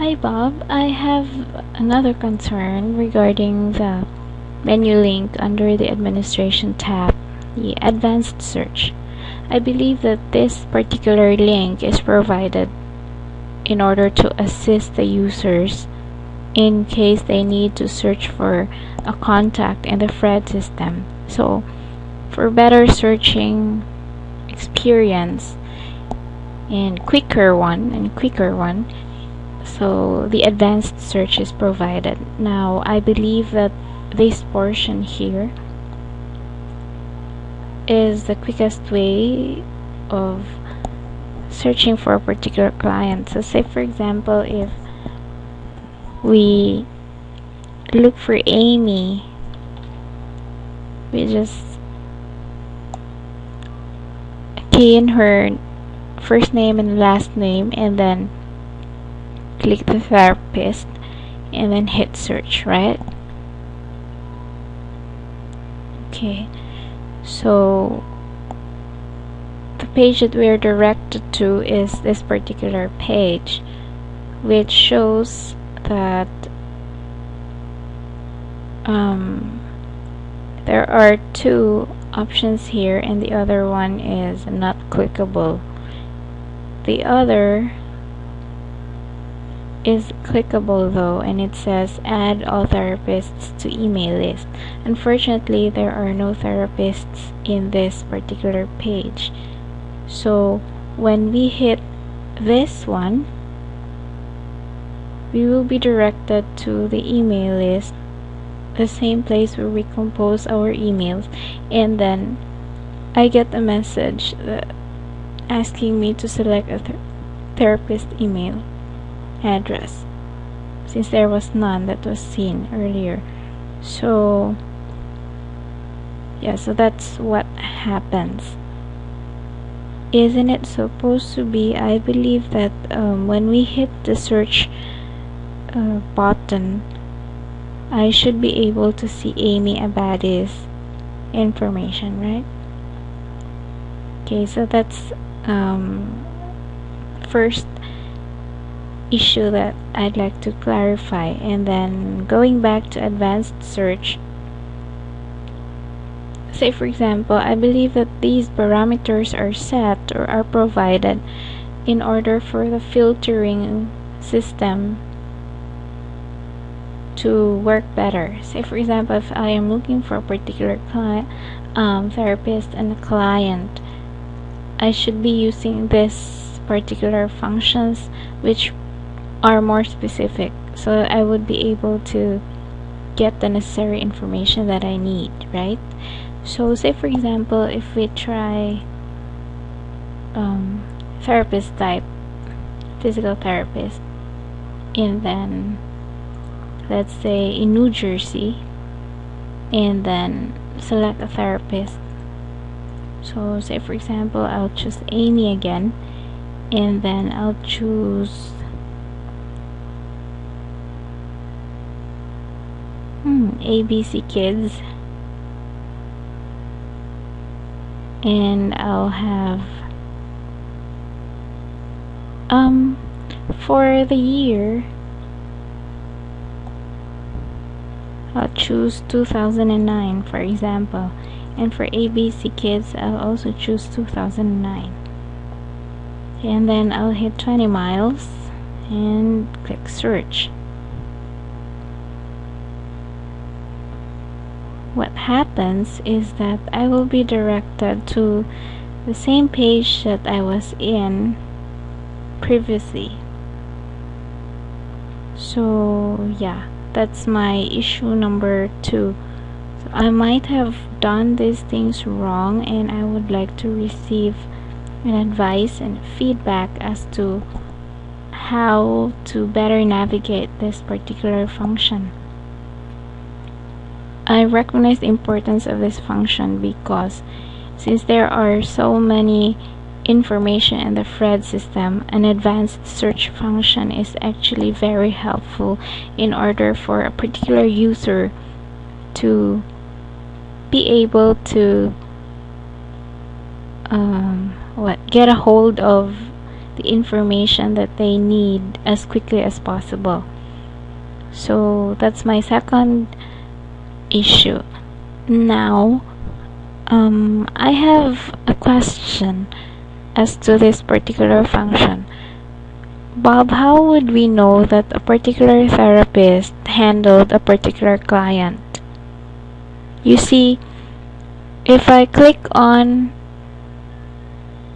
Hi Bob, I have another concern regarding the menu link under the Administration tab, the Advanced Search. I believe that this particular link is provided in order to assist the users in case they need to search for a contact in the Fred system. So, for better searching experience and quicker one, so the advanced search is provided. Now I believe that this portion here is the quickest way of searching for a particular client. So say for example, if we look for Amy, we just key in her first name and last name and then click the therapist and then hit search, right? Okay, so the page that we are directed to is this particular page, which shows that there are two options here and the other one is not clickable. The other is clickable though, and it says add all therapists to email list. Unfortunately, there are no therapists in this particular page. So when we hit this one, we will be directed to the email list, the same place where we compose our emails, and then I get a message asking me to select a therapist email address since there was none that was seen earlier. So yeah, so that's what happens. Isn't it supposed to be? I believe that when we hit the search button, I should be able to see Amy Abadi's information, right? Okay, so that's first issue that I'd like to clarify. And then going back to advanced search, say for example, I believe that these parameters are set or are provided in order for the filtering system to work better. Say for example, if I am looking for a particular therapist and a client, I should be using this particular functions which are more specific, so that I would be able to get the necessary information that I need, right? So say for example, if we try therapist type, physical therapist, and then let's say in New Jersey, and then select a therapist. So say for example, I'll choose Amy again, and then I'll choose ABC Kids, and I'll have for the year I'll choose 2009 for example, and for ABC Kids I'll also choose 2009, and then I'll hit 20 miles and click search. What happens is that I will be directed to the same page that I was in previously. So yeah, that's my issue number 2. So I might have done these things wrong, and I would like to receive an advice and feedback as to how to better navigate this particular function. I recognize the importance of this function because since there are so many information in the Fred system, an advanced search function is actually very helpful in order for a particular user to be able to get a hold of the information that they need as quickly as possible. So that's my second issue. Now, I have a question as to this particular function. Bob, how would we know that a particular therapist handled a particular client? You see, if I click on,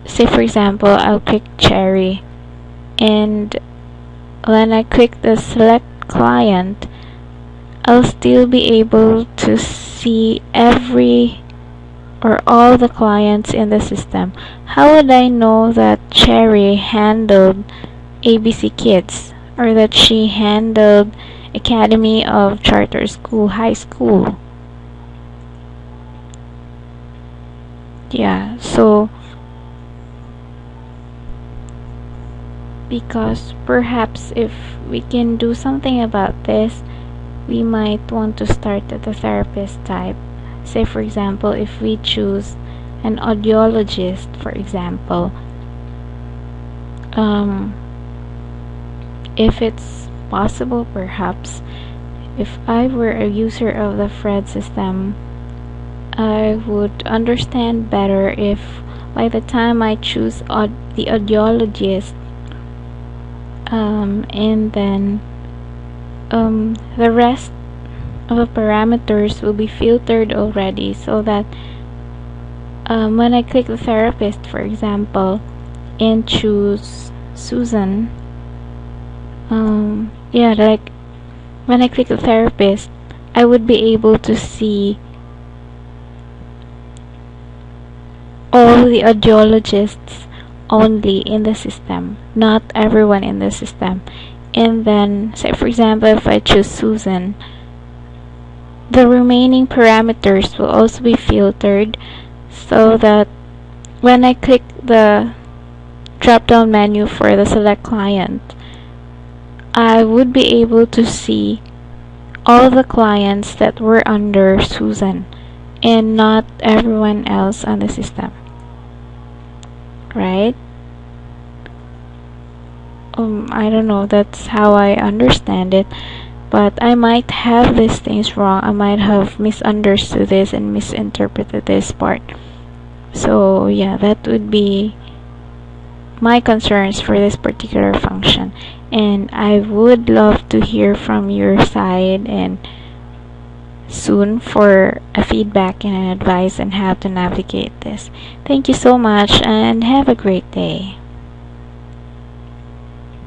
say for example, I'll click Cherry, and when I click the select client, I'll still be able to see every or all the clients in the system. How would I know that Cherry handled ABC Kids, or that she handled Academy of Charter School High School? Yeah, so because perhaps if we can do something about this, we might want to start at the therapist type. Say for example, if we choose an audiologist, for example, if it's possible, perhaps if I were a user of the Fred system, I would understand better if by the time I choose the audiologist, and then the rest of the parameters will be filtered already, so that when I click the therapist, for example, and choose Susan, like when I click the therapist, I would be able to see all the audiologists only in the system, not everyone in the system. And then, say for example, if I choose Susan, the remaining parameters will also be filtered, so that when I click the drop down menu for the select client, I would be able to see all the clients that were under Susan and not everyone else on the system, right? I don't know, that's how I understand it, but I might have these things wrong. I might have misunderstood this and misinterpreted this part. So yeah, that would be my concerns for this particular function, and I would love to hear from your side and soon for a feedback and an advice on how to navigate this. Thank you so much and have a great day.